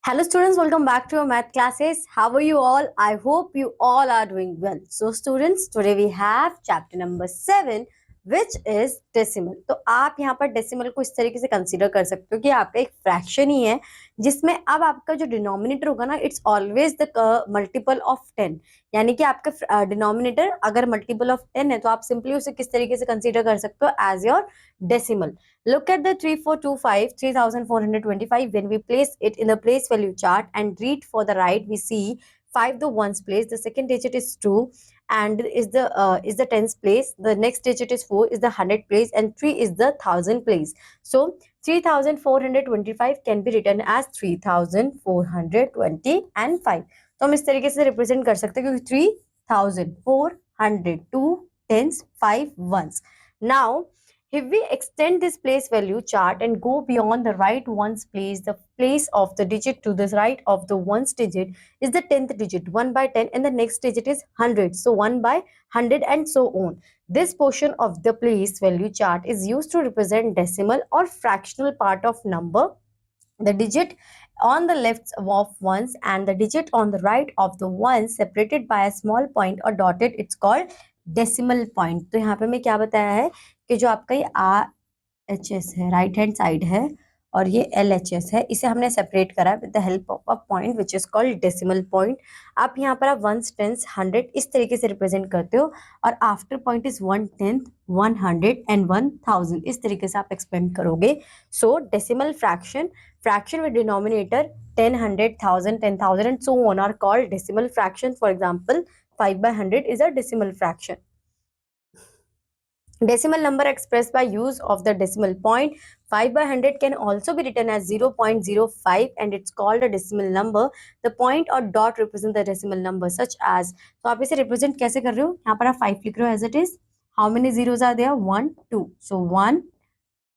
Hello students, welcome back to your math classes. How are you all? I hope you all are doing well. So students, today we have chapter number 7 which is decimal. तो आप यहाँ पर decimal को इस तरीके से consider कर सकते हो कि आपका एक फ्रैक्शन ही है जिसमें अब आपका जो डिनोमिनेटर होगा ना it's always the multiple of 10, यानी कि आपका डिनोमिनेटर अगर मल्टीपल ऑफ 10 है तो आप सिंपली उसे किस तरीके से कंसीडर कर सकते हो as your decimal. Look at the 3425, 3425. When we place it in the place value chart and read for the right, we see 5 the ones place. The second digit is 2 and is the tens place. The next digit is 4 is the 100 place and 3 is the 1000 place. So 3425 can be written as 3420 and 5. तो हम इस तरीके से represent कर सकते हैं क्योंकि 3400 2 tens 5 ones. Now if we extend this place value chart and go beyond the right ones place, the place of the digit to the right of the ones digit is the 10th digit, 1 by 10, and the next digit is 100. So 1 by 100 and so on. This portion of the place value chart is used to represent decimal or fractional part of number. The digit on the left of ones and the digit on the right of the ones separated by a small point or dotted, it's called decimal point. तो यहाँ पे मैं क्या बताया है कि जो आपका ये RHS है, राइट हैंड साइड है, और ये LHS है, इसे हमने सेपरेट करा with the help of a point which is called decimal point. आप यहाँ पर आप वंस टेंस 100 इस तरीके से रिप्रेजेंट करते हो और आफ्टर पॉइंट इज 1/10 100 एंड 1000 इस तरीके से आप एक्सपेंड करोगे. सो decimal fraction with denominator 10, 100, 1000, 10,000 and so on are called decimal fractions. For example, 5 by 100 is a decimal fraction. Decimal number expressed by use of the decimal point. 5 by 100 can also be written as 0.05 and it's called a decimal number. The point or dot represent the decimal number such as. तो आप इसे represent कैसे कर रहे हो? यहाँ पर आप 5 लिख रहे हो as it is. How many zeros are there? 1, 2. So 1,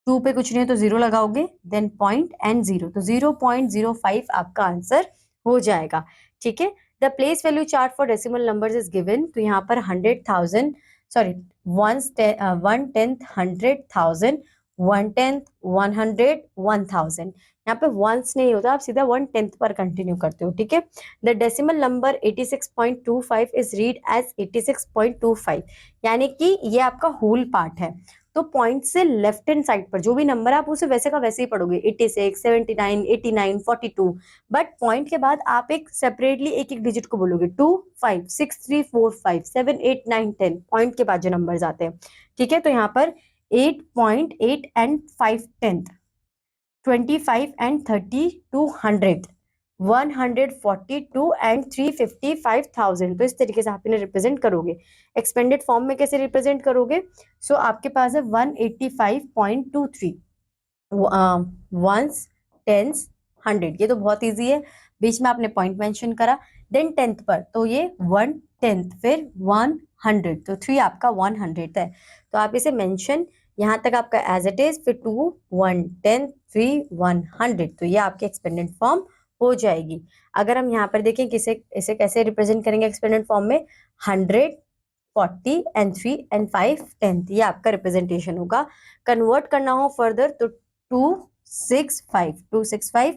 2 पे कुछ नहीं है तो 0 लगाओगे, then point and 0. तो 0.05 आपका आंसर हो जाएगा. ठीक है. The place value chart for decimal numbers is given. तो यहाँ पर 100,000 sorry 1/10 100,000 1/10 100 1000. यहाँ पे वंस नहीं होता, आप सीधा 1/10 पर कंटिन्यू करते हो. ठीक है. The decimal number 86.25 is read as 86.25, यानी कि ये आपका होल पार्ट है. तो पॉइंट से लेफ्ट हैंड साइड पर जो भी नंबर है आप उसे वैसे का वैसे ही पढ़ोगे, 86 79 89 42. बट पॉइंट के बाद आप एक सेपरेटली एक एक डिजिट को बोलोगे 2 5 6 3 4 5 7 8 9 10 पॉइंट के बाद जो नंबर्स आते हैं. ठीक है. तो यहाँ पर 8.8 एंड 5/10 25 एंड 30 200 142 एंड 355,000. तो इस तरीके से आप इन्हें रिप्रेजेंट करोगे. एक्सपेंडेड फॉर्म में कैसे रिप्रेजेंट करोगे? सो आपके पास है 185.23 वंस टेंस 100. ये तो बहुत इजी है, बीच में आपने पॉइंट मेंशन करा. देन 10th पर तो ये 1/10 फिर 100, तो 3 आपका 100 है. तो आप इसे मेंशन यहाँ तक आपका एज इट इज, फिर 2 1/10 3 100. तो ये आपके एक्सपेंडेड फॉर्म हो जाएगी. अगर हम यहाँ पर देखें कि इसे कैसे रिप्रेजेंट करेंगे एक्सपेंडेड फॉर्म में, 100 40 एंड 3 एंड 5 10th, ये आपका रिप्रेजेंटेशन होगा. कन्वर्ट करना हो फर्दर तो 265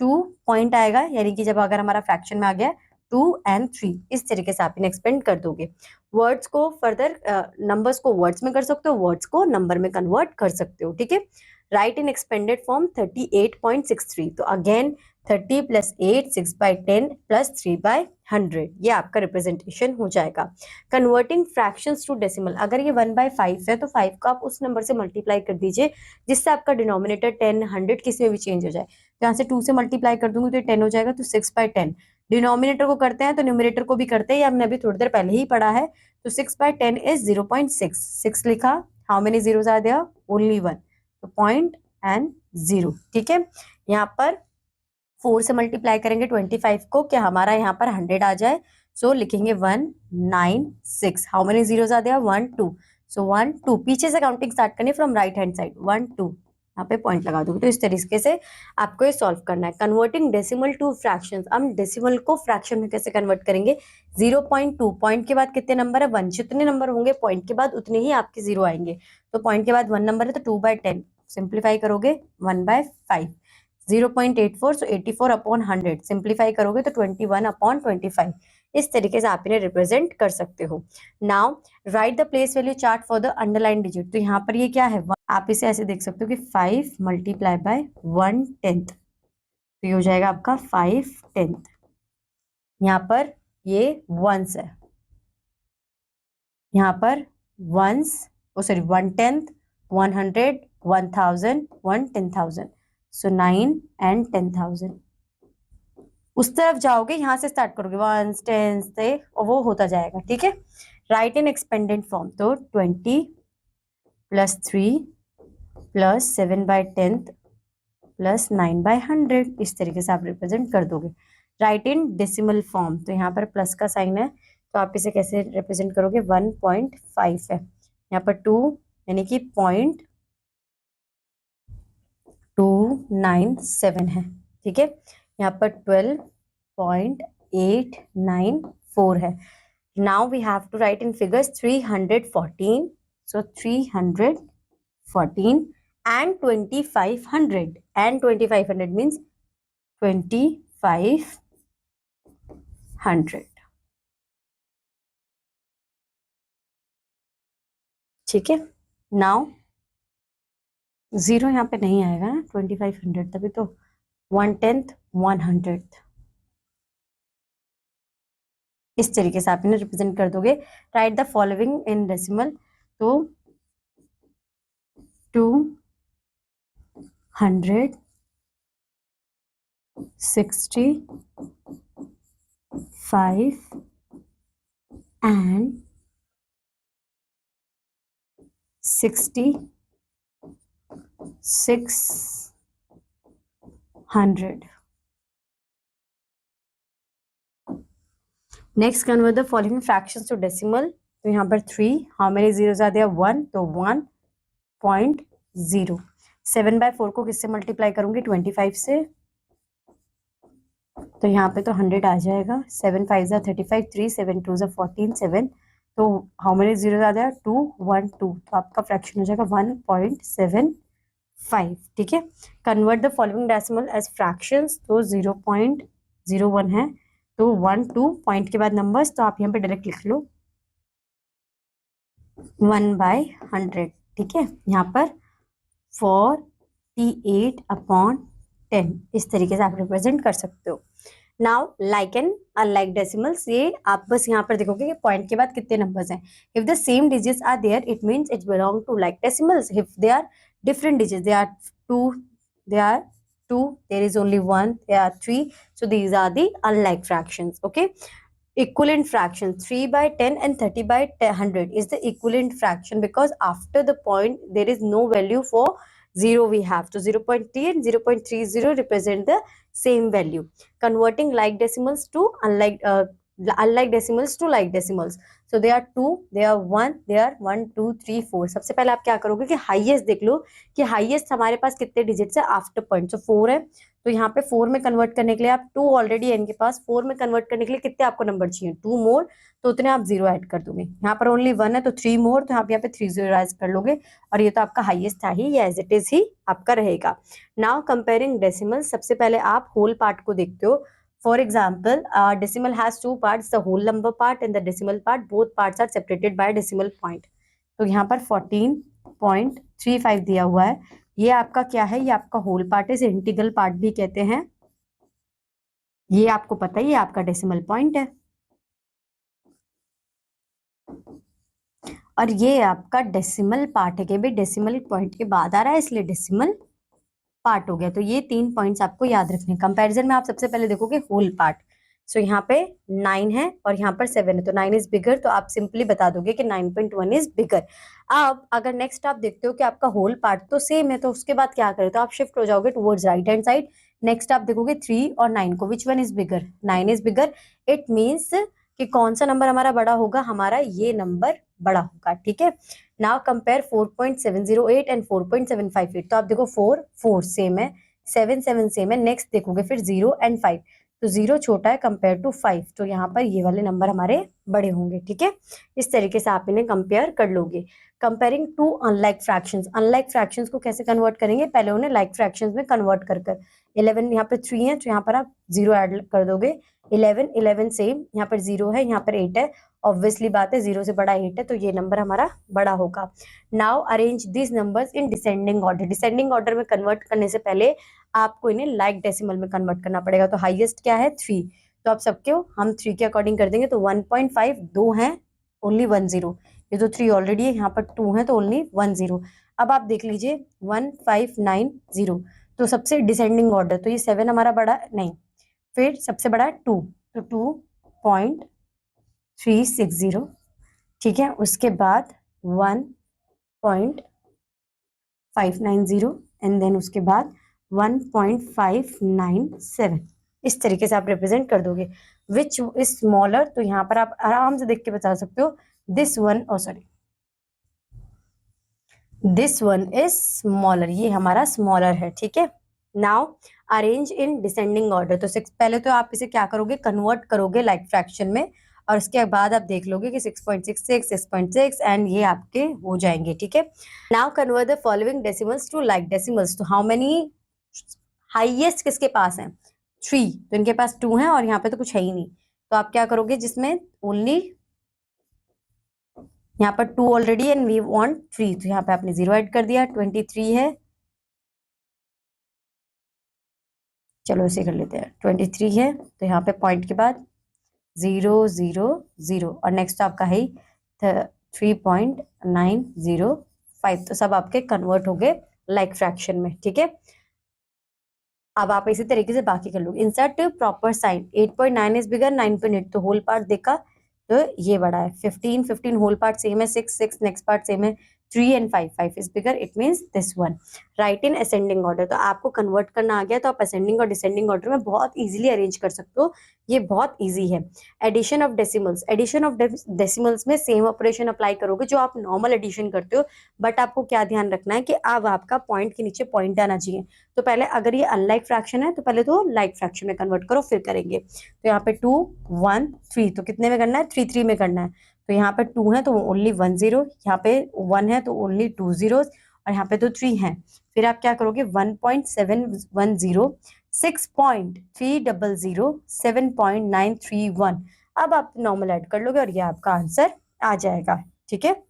2 पॉइंट आएगा, यानी कि जब अगर हमारा फ्रैक्शन में आ गया 2 एंड 3 इस तरीके से आप इन्हें एक्सपेंड कर दोगे. वर्ड्स को फर्दर नंबर्स को वर्ड्स में कर सकते हो, वर्ड्स को नंबर में कन्वर्ट कर सकते हो. ठीक है. राइट इन एक्सपेंडेड फॉर्म 38.63. तो अगेन 30 + 8 6/10 + 3/100, ये आपका रिप्रेजेंटेशन हो जाएगा. कन्वर्टिंग फ्रैक्शंस टू डेसिमल, अगर ये 1/5 है तो 5 को आप उस नंबर से मल्टीप्लाई कर दीजिए जिससे आपका डिनोमिनेटर 10 100 किसी में भी चेंज हो जाए. तो यहाँ से 2 से मल्टीप्लाई कर दूंगी तो ये 10 हो जाएगा. तो 6/10 डिनोमिनेटर को करते हैं तो न्यूमरेटर को भी करते हैं, ये हमने अभी थोड़ी देर पहले ही पढ़ा है. तो 6/10 इज 0.6. 6 लिखा. How many zeros are there? Only 1. तो पॉइंट एंड 0. ठीक है. यहाँ पर 4 से मल्टीप्लाई करेंगे 25 को कि हमारा यहाँ पर 100 आ जाए. सो लिखेंगे 196. How many zeros are there? 1 2. So 1 2 पीछे से काउंटिंग स्टार्ट करनी फ्रॉम राइट हैंड साइड. 1 2 यहाँ पे पॉइंट लगा दोगे. तो इस तरीके से आपको ये सॉल्व करना है. कन्वर्टिंग डेसिमल टू फ्रैक्शंस, हम डेसिमल को फ्रैक्शन में कैसे कन्वर्ट करेंगे? 0.2 पॉइंट के बाद कितने नंबर है? 1. जितने नंबर होंगे पॉइंट के बाद उतने ही आपके 0 आएंगे. तो पॉइंट के बाद 1 नंबर है तो 2/10 सिंप्लीफाई करोगे 1/5. 0.84, सो 84/100 सिंप्लीफाई करोगे तो 21/25। इस तरीके से आप इन्हें रिप्रेजेंट कर सकते हो। Now right the place value chart for the underline digit. तो यहाँ पर ये क्या है, आप इसे ऐसे देख सकते हो कि 5 मल्टीप्लाई बाय 1/10, तो ये हो जाएगा आपका 5/10। यहाँ पर ये वंस है, यहाँ पर वंस, सॉरी 1/10, 100, 1000, 10,000, सो 9 and 10,000। उस तरफ जाओगे, यहाँ से स्टार्ट करोगे वंस टेंस से, और वो होता जाएगा, ठीक है। राइट इन एक्सपेंडेड फॉर्म, तो 20 + 3 + 7/10 + 9/100, इस तरीके से आप रिप्रेजेंट कर दोगे। राइट इन डेसिमल फॉर्म, तो यहाँ पर प्लस का साइन है, तो आप इसे कैसे रिप्रेजेंट करोगे, 1.5 है, यहाँ पर 2 यानी कि 0.297 है, ठीक है। यहाँ पर 12.894 है। Now we have to write in figures 314, so 314 and 2500, and 2500 means 2500, ठीक है। नाउ 0 यहाँ पे नहीं आएगा ना, 2500 तभी तो 1/10, 100, इस तरीके से आप इन्हें रिप्रेजेंट कर दोगे। Write the following in decimal, तो 265 and 6600। Next convert the following fractions to decimal, तो यहाँ पर 3, how many zeros are there, 1, तो 1.0। 7/4 को किससे मल्टीप्लाई करूंगी, 25 से, तो यहाँ पे तो 100 आ जाएगा। 7 5 35, 3 7 2 14, 7, तो how many zeros are there, 2 1 2, तो आपका फ्रैक्शन हो जाएगा 1.75, ठीक है। Convert the following decimal as fractions, तो 0.01 है, तो 1 2 पॉइंट के बाद नंबर्स, तो आप यहाँ पे डायरेक्ट लिख लो 1/100, ठीक है। यहाँ पर 48/10, इस तरीके से आप रिप्रेजेंट कर सकते हो। Now like and unlike decimals, ये आप बस यहाँ पर देखोगे कि पॉइंट के बाद कितने नंबर्स हैं। If the same digits are there, it means it belong to like decimals. If they are different digits, there are 2, there is only 1, there are 3, so these are the unlike fractions, okay. Equivalent fraction, 3/10 and 30/100 is the equivalent fraction, because after the point there is no value for 0 we have, so 0.3 and 0.30 represent the same value. Converting like decimals to unlike decimals to like decimals, so they are 2, they are 1, they are 1 2 3 4। सबसे पहले आप क्या करोगे कि highest देख लो कि highest हमारे पास कितने डिजिट्स है आफ्टर पॉइंट, सो 4 है, तो यहाँ पे 4 में कन्वर्ट करने के लिए आप 2 ऑलरेडी है इनके पास, 4 में कन्वर्ट करने के लिए कितने आपको नंबर चाहिए, 2 मोर, तो उतने आप 0 ऐड कर दोगे। यहाँ पर ओनली 1 है, तो 3 मोर, तो आप यहाँ पे 3 0 ऐड कर लोगे, और ये तो आपका हाईएस्ट था ही, ये एज इट इज ही आपका रहेगा। नाउ कंपेयरिंग डेसिमल, सबसे पहले आप होल पार्ट को देखते हो। For example, decimal has 2 parts, the whole number part and the decimal part. Both parts are separated by decimal point. तो यहाँ पर 14.35 दिया हुआ है, ये आपका क्या है, ये आपका होल पार्ट है, इसे इंटीग्रल पार्ट भी कहते हैं, ये आपको पता है, ये आपका डेसिमल पॉइंट है, और ये आपका डेसिमल पार्ट है कि भाई डेसिमल पॉइंट के बाद आ रहा है, इसलिए डेसिमल पार्ट हो गया। तो ये 3 पॉइंट्स आपको याद रखने। कंपैरिजन में आप सबसे पहले देखोगे होल पार्ट, सो यहाँ पे 9 है और यहाँ पर 7 है, तो 9 इज बिगर, तो आप सिंपली बता दोगे कि 9.1 इज बिगर। अब अगर नेक्स्ट आप देखते हो कि आपका होल पार्ट तो सेम है, तो उसके बाद क्या करें, तो आप शिफ्ट हो जाओगे towards right hand side. Next आप देखोगे 3 और 9 को, which one is bigger, 9 is bigger. It means कि कौन सा नंबर हमारा बड़ा होगा, हमारा ये नंबर बड़ा होगा, ठीक है। नाउ कंपेयर 4.708 एंड 4.758, तो आप देखो 4 4 सेम है, 7 7 सेम है। नेक्स्ट देखोगे फिर 0 एंड 5, तो 0 छोटा है कंपेयर टू 5, तो यहाँ पर ये वाले नंबर हमारे बड़े होंगे। ठीक है, इस तरीके से आप इन्हें कंपेयर कर लोगे। Comparing to unlike fractions, unlike fractions को कैसे कन्वर्ट करेंगे, पहले उन्हें लाइक फ्रैक्शंस में कन्वर्ट कर कर 11 यहाँ पर 3 है तो यहाँ पर आप 0 ऐड कर दोगे। 11 सेम, यहाँ पर 0 है, यहाँ पर 8 है, ऑब्वियसली बात है 0 से बड़ा 8 है तो ये नंबर हमारा बड़ा होगा। Now arrange this numbers in descending order, descending order में कन्वर्ट करने से पहले आपको इन्हें लाइक डेसिमल में कन्वर्ट करना पड़ेगा। तो हाईएस्ट क्या है 3, तो आप सबके हम 3 के अकॉर्डिंग कर देंगे। तो 1.5 दो है, ओनली 1 0, ये तो 3 ऑलरेडी है, यहाँ पर 2 है तो ओनली 1 0। अब आप देख लीजिए 1590, तो सबसे डिसेंडिंग ऑर्डर, तो ये 7 हमारा बड़ा नहीं, फिर सबसे बड़ा 2, तो 2.360, ठीक है, उसके बाद 1.590 एंड देन उसके बाद 1.597, इस तरीके से आप रिप्रेजेंट कर दोगे। विच इज स्मॉलर, तो यहाँ पर आप आराम से देख के बता सकते हो, this one, oh sorry, this one is smaller, ये हमारा स्मॉलर है। ठीक है, now arrange in descending order, तो पहले तो आप इसे क्या करोगे, कन्वर्ट करोगे लाइक फ्रैक्शन में, और उसके बाद आप देख लोगे कि 6.66, 6.6 एंड ये आपके हो जाएंगे। ठीक है, now convert the following decimals to like decimals, तो हाउ मेनी, हाईएस्ट किसके पास है 3, तो इनके पास 2 है और यहाँ पे तो कुछ है ही नहीं, तो आप क्या करोगे, जिसमें ओनली यहाँ पर 2 ऑलरेडी एंड वी वांट 3, तो यहाँ पे आपने 0 ऐड कर दिया। 23 है, चलो इसे कर लेते हैं, 23 है तो यहाँ पे पॉइंट के बाद 0 0 0 और नेक्स्ट आपका है 3.905, तो सब आपके कन्वर्ट हो गए लाइक फ्रैक्शन में। ठीक है, अब आप इसी तरीके से बाकी कर लो। Insert proper sign, 8.9 is bigger 9.8, तो होल पार्ट देखा तो ये बड़ा है। 15 होल पार्ट सेम है, 6 नेक्स्ट पार्ट सेम है, 3 and 5 is bigger, it means this one. Right in ascending order, तो आपको कन्वर्ट करना आ गया तो आप असेंडिंग और डिसेंडिंग ऑर्डर में बहुत इजीली अरेंज कर सकते हो, ये बहुत इजी है। Addition of decimals, addition of decimals में सेम ऑपरेशन अप्लाई करोगे जो आप नॉर्मल एडिशन करते हो, बट आपको क्या ध्यान रखना है कि अब आपका पॉइंट के नीचे पॉइंट आना चाहिए। तो पहले अगर ये अनलाइक फ्रैक्शन है तो पहले तो लाइक फ्रैक्शन में कन्वर्ट करो फिर करेंगे। तो यहाँ पे 2 1 3, तो कितने में करना है, 3 3 में करना है। तो यहाँ पे 2 है तो ओनली 1 0, यहाँ पे 1 है तो ओनली 2 zeros, और यहाँ पे तो 3 है। फिर आप क्या करोगे, 1.710, 6.300, 7.931, अब आप नॉर्मल ऐड कर लोगे और ये आपका आंसर आ जाएगा। ठीक है,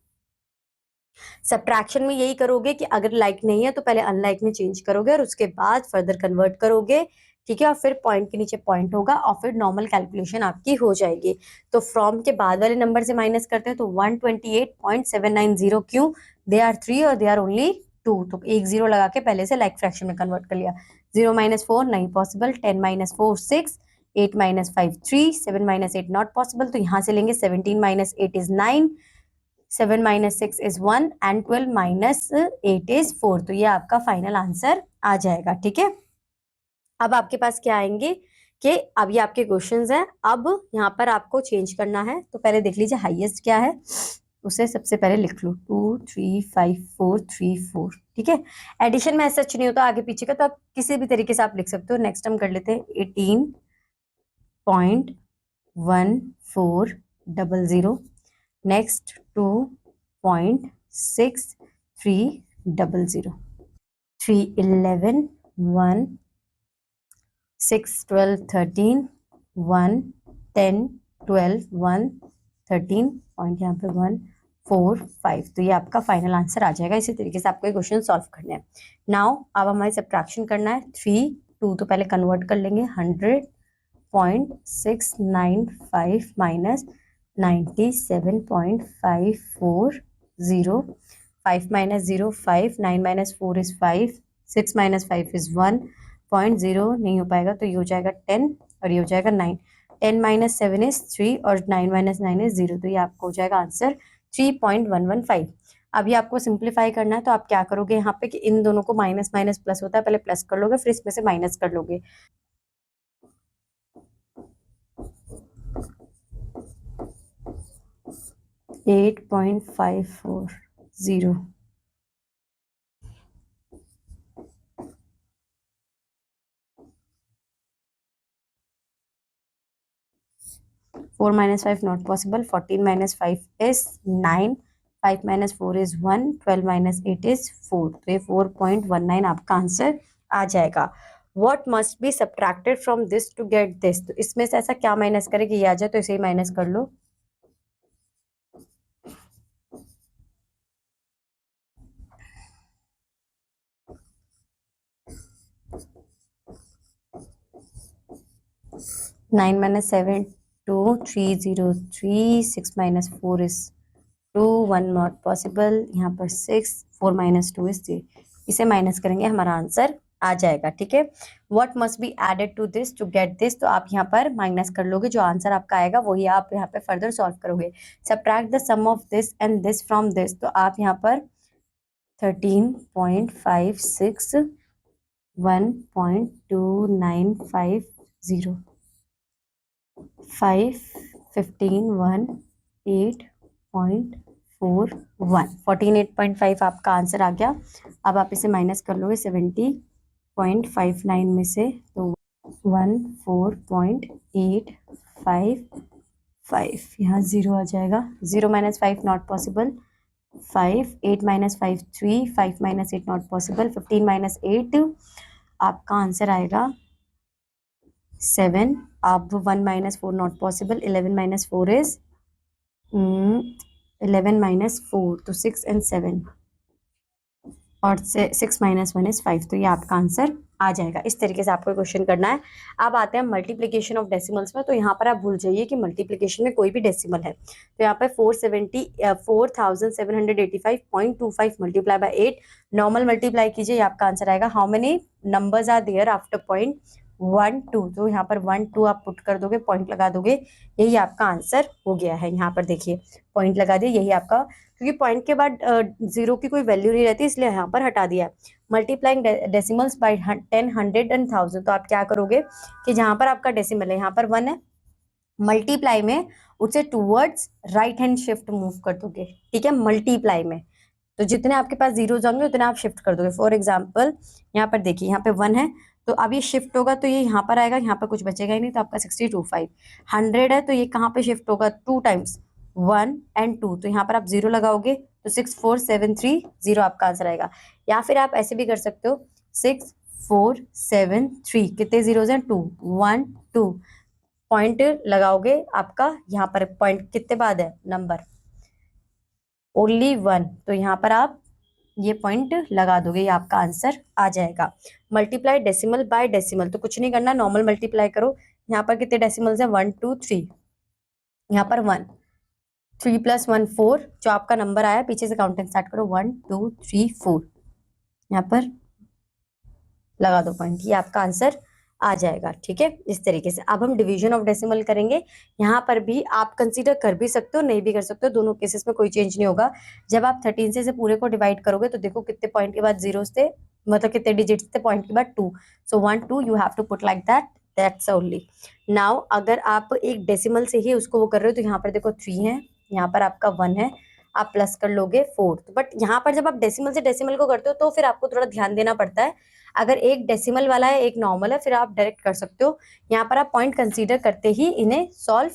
सब्ट्रैक्शन में यही करोगे कि अगर लाइक नहीं है तो पहले अनलाइक में चेंज करोगे और उसके बाद फर्दर कन्वर्ट करोगे। ठीक है, और फिर पॉइंट के नीचे पॉइंट होगा और फिर नॉर्मल कैलकुलेशन आपकी हो जाएगी। तो फ्रॉम के बाद वाले नंबर से माइनस करते हैं तो 128.790, क्यों, दे आर 3 और दे आर ओनली 2, तो एक 0 लगा के पहले से लाइक फ्रैक्शन में कन्वर्ट कर लिया। 0 - 4 नहीं पॉसिबल, 10 - 4 6, 8 - 5 3, 7 - 8 नॉट पॉसिबल, तो यहाँ से लेंगे 17 - 8 इज 9, 7 - 6 इज 1 एंड 12 - 8 इज 4, तो ये आपका फाइनल आंसर आ जाएगा। ठीक है, अब आपके पास क्या आएंगे कि अब ये आपके क्वेश्चंस हैं, अब यहाँ पर आपको चेंज करना है। तो पहले देख लीजिए हाईएस्ट क्या है, उसे सबसे पहले लिख लो, 2 3 5 4 3 4। ठीक है, एडिशन में ऐसा नहीं होता आगे पीछे का, तो आप किसी भी तरीके से आप लिख सकते हो। नेक्स्ट हम कर लेते हैं 18.1400, नेक्स्ट 2.6300, 311 1 6 12 13 1 10 12 1 13 पॉइंट, यहाँ पे 1 4 5, तो ये आपका फाइनल आंसर आ जाएगा। इसी तरीके से आपको ये क्वेश्चन सॉल्व करने हैं। नाउ अब हमें सब्ट्रैक्शन करना है, 3 2 तो पहले कन्वर्ट कर लेंगे, 100.695 माइनस 97.540, 5 - 0 5, 9 - 4 इज 5, 6 - 5 इज 1.0, नहीं हो पाएगा तो ये हो जाएगा 10 और ये हो जाएगा 9, 10 - 7 इज 3 और 9 - 9 इज 0, तो ये आपको हो जाएगा आंसर 3.115। अभी आपको सिंप्लीफाई करना है तो आप क्या करोगे यहाँ पे कि इन दोनों को माइनस माइनस प्लस होता है, पहले प्लस कर लोगे फिर इसमें से माइनस कर लोगे। 8.540, 4 minus 5 not possible. 14 minus 5 is 9. 5 minus 4 is 1. 12 minus 8 is 4. तो ये 4.19 आपका आंसर आ जाएगा. What must be subtracted from this to get this? तो इसमें से ऐसा क्या माइनस करे कि ये आ जाए, तो इसे ही माइनस कर लो. Nine minus 7 2. 3 0 3. 6 minus 4 is 2. 1 not possible. यहाँ पर 6. 4 minus 2 is 3. इसे माइनस करेंगे, हमारा आंसर आ जाएगा. ठीक है. What must be added to this to get this? तो आप यहाँ पर माइनस कर लोगे, जो आंसर आपका आएगा वही आप यहाँ पे फर्दर सॉल्व करोगे. Subtract the sum of this and this from this. तो आप यहाँ पर 13.56 1.2950 5 15 1 8.41 48.5 आपका आंसर आ गया. अब आप इसे माइनस कर लोगे 70.59 में से, तो 14.855. यहाँ 0 आ जाएगा. 0 minus 5 not possible. 5. 8 minus 5 3. 5 minus 8 not possible. 15 minus 8 आपका आंसर आएगा 7. अब 1 minus 4 not possible. 11 minus 4 is 11 minus 4, तो 6 and 7, और 6 minus 1 is 5. तो ये आपका आंसर आ जाएगा. इस तरीके से आपको क्वेश्चन करना है. अब आते हैं मल्टीप्लिकेशन ऑफ डेसिमल्स में. तो यहाँ पर आप भूल जाइए कि मल्टीप्लिकेशन में कोई भी डेसिमल है. तो यहाँ पर 4785.25 मल्टीप्लाई बाय 8. नॉर्मल मल्टीप्लाई कीजिए, आपका आंसर आएगा. How many numbers are there after point 1 2. तो यहाँ पर 1 2 आप पुट कर दोगे, पॉइंट लगा दोगे, यही आपका आंसर हो गया है. यहाँ पर देखिए पॉइंट लगा दिए, यही आपका, क्योंकि पॉइंट के बाद 0 की कोई वैल्यू नहीं रहती, इसलिए यहाँ पर हटा दिया है. Multiplying decimals by 10 100 and 1000. तो आप क्या करोगे कि जहां पर आपका डेसिमल है, यहाँ पर 1 है, मल्टीप्लाई में उसे towards right hand shift move कर दोगे. ठीक है. मल्टीप्लाई में तो जितने आपके पास जीरोज होंगे उतने आप शिफ्ट कर दोगे. फॉर एग्जाम्पल यहाँ पर देखिए, यहाँ पे 1 है, तो अब ये शिफ्ट होगा तो ये यहाँ पर आएगा, यहाँ पर कुछ बचेगा ही नहीं, तो आपका 625. 100 है तो ये कहाँ पे शिफ्ट होगा, 2 टाइम्स 1 and 2. तो यहाँ पर आप 0 लगाओगे तो 6473 आपका आंसर आएगा. या फिर आप ऐसे भी कर सकते हो, 6473. कितने जीरोज हैं, 2 1 2. पॉइंट लगाओगे, आपका यहाँ पर पॉइंट कितने बाद है, नंबर ओनली 1. तो यहाँ पर आप ये पॉइंट लगा दोगे, ये आपका आंसर आ जाएगा. Multiply decimal by decimal. तो कुछ नहीं करना, नॉर्मल मल्टीप्लाई करो. यहाँ पर कितने डेसिमल्स हैं, 1 2 3. यहाँ पर 1, 3 + 1 4. जो आपका नंबर आया पीछे से काउंटिंग स्टार्ट करो, 1 2 3 4. यहाँ पर लगा दो पॉइंट, ये आपका आंसर आ जाएगा. ठीक है. इस तरीके से अब हम डिवीजन ऑफ डेसिमल करेंगे. यहाँ पर भी आप कंसीडर कर भी सकते हो, नहीं भी कर सकते हो, दोनों केसेस में कोई चेंज नहीं होगा. जब आप 13 से पूरे को डिवाइड करोगे तो देखो कितने पॉइंट के बाद जीरोस थे, मतलब कितने डिजिट्स थे पॉइंट के बाद, 2. So 1 2 you have to put like that, that's only. Now अगर आप एक डेसिमल से ही उसको वो कर रहे हो, तो यहाँ पर देखो 3 है, यहाँ पर आपका 1 है, आप प्लस कर लोगे 4. बट यहाँ पर जब आप डेसिमल से डेसिमल को करते हो तो फिर आपको थोड़ा ध्यान देना पड़ता है. अगर एक डेसिमल वाला है एक नॉर्मल है, फिर आप डायरेक्ट कर सकते हो. यहाँ पर आप पॉइंट कंसीडर करते ही इन्हें सॉल्व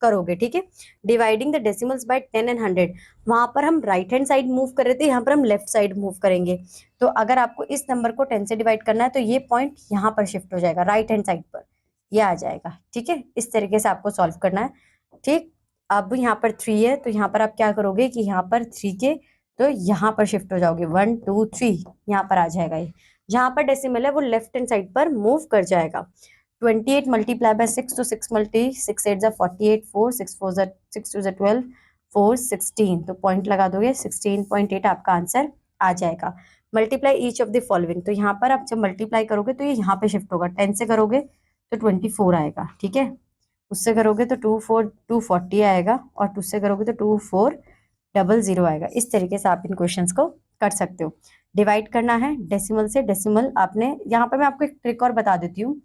करोगे. ठीक है. Dividing the decimals by 10 and 100. वहां पर हम राइट हैंड साइड मूव कर रहे थे, यहाँ पर हम लेफ्ट साइड मूव करेंगे. तो अगर आपको इस नंबर को 10 से डिवाइड करना है तो ये पॉइंट यहाँ पर शिफ्ट हो जाएगा, राइट हैंड साइड पर ये आ जाएगा. ठीक है. इस तरीके से आपको सॉल्व करना है. ठीक. अब यहाँ पर 3 है, तो यहाँ पर आप क्या करोगे कि यहाँ पर 3 के तो यहाँ पर शिफ्ट हो जाओगे, 1 2 3 यहाँ पर आ जाएगा. ये जहाँ पर डेसिमल है वो लेफ्ट हैंड साइड पर मूव कर जाएगा. 28 मल्टीप्लाई बाय 6, तो 6 × 6 8 = 48, 4 6 4 6 2 12, 4 16. तो पॉइंट लगा दोगे, 16.8 आपका आंसर आ जाएगा. Multiply each of the following. तो यहाँ पर आप जब मल्टीप्लाई करोगे तो ये यहाँ पे शिफ्ट होगा. 10 से करोगे तो 24 आएगा. ठीक है. उससे करोगे तो 240 आएगा, और उससे करोगे तो 2400 आएगा. इस तरीके से आप इन क्वेश्चंस को कर सकते हो. डिवाइड करना है डेसिमल से डेसिमल. आपने यहाँ पर मैं आपको एक ट्रिक और बता देती हूँ.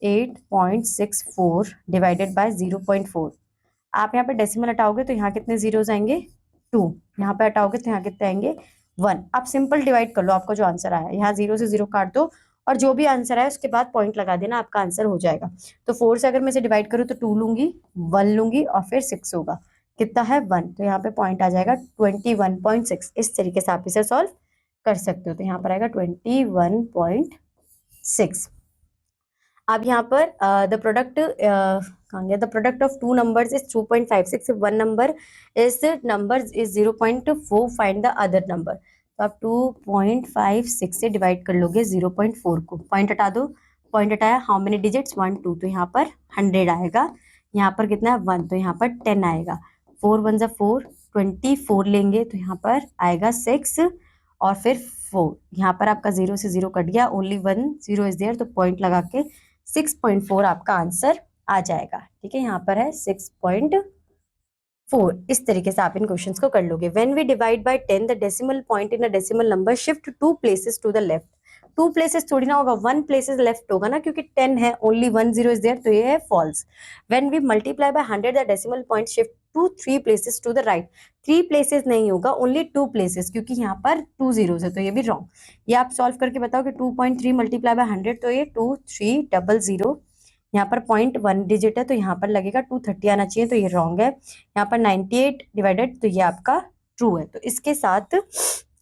8.64 डिवाइडेड बाय 0.4. आप यहाँ पे डेसिमल हटाओगे तो यहाँ कितने जीरोस आएंगे, 2. यहाँ पे हटाओगे तो यहाँ कितने आएंगे, 1. आप सिंपल डिवाइड कर लो, आपको जो आंसर आया, यहाँ 0 से 0 काट दो और जो भी आंसर है उसके बाद पॉइंट लगा देना, आपका आंसर हो जाएगा। तो 4 से अगर मैं इसे डिवाइड करूँ तो 2 लूंगी, 1 लूंगी और फिर 6 होगा, कितना है 1, तो यहाँ पे पॉइंट आ जाएगा 21.6। इस तरीके से आप इसे सॉल्व कर सकते हो। तो यहाँ पर आएगा 21.6। अब यहाँ पर द प्रोडक्ट कहाँ गया, the product of two numbers is 2.56, one number is 0.4, find the other number. तो आप 2.56 से डिवाइड कर लोगे 0.4 को, पॉइंट हटा दो, पॉइंट हटाया, हाउ मेनी डिजिट्स 1 2, तो यहाँ पर 100 आएगा, यहाँ पर कितना है 1, तो यहाँ पर 10 आएगा, 4 1 जा 4, 24 लेंगे तो यहाँ पर आएगा 6 और फिर 4, यहाँ पर आपका 0 से 0 कट गया, ओनली 1 0 इज देयर, तो पॉइंट लगा के 6.4 आपका आंसर आ जाएगा। ठीक है, यहाँ पर है 6.4। इस तरीके से आप इन क्वेश्चंस को कर लोगे। When we divide by 10 the decimal point in a decimal number shift 2 places to the left. 2 places थोड़ी ना होगा, 1 प्लेसेस लेफ्ट होगा ना, क्योंकि 10 है, ओनली 1 0 इज देयर, तो ये है false. When we multiply by 100 the decimal point shift to 3 places to the right. 3 places नहीं होगा, ओनली 2 प्लेसेस, क्योंकि यहाँ पर 2 zeros है, तो ये भी रॉन्ग। ये आप सॉल्व करके बताओ कि 2.3 मल्टीप्लाई बाय 100, तो ये 2300। यहाँ पर 0.1 डिजिट है, तो यहाँ पर लगेगा 230 आना चाहिए, तो ये रॉन्ग है। यहाँ पर 98 डिवाइडेड, तो ये आपका ट्रू है। तो इसके साथ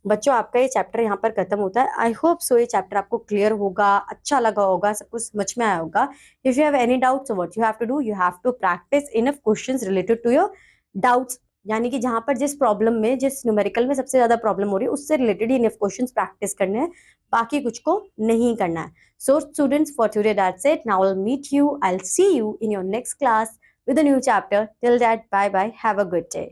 बच्चों आपका ये चैप्टर यहाँ पर खत्म होता है। आई होप सो ये चैप्टर आपको क्लियर होगा, अच्छा लगा होगा, सब कुछ समझ में आया होगा। If you have any doubts, what you have to do, you have to practice enough questions related to your doubts, यानी कि जहां पर जिस प्रॉब्लम में, जिस न्यूमेरिकल में सबसे ज्यादा प्रॉब्लम हो रही है, उससे रिलेटेड ही इनफ क्वेश्चंस प्रैक्टिस करने हैं, बाकी कुछ को नहीं करना है। So students, for today that's it. Now I'll meet you. I'll see you in your next class with a new chapter. Till that, bye bye. Have a good day.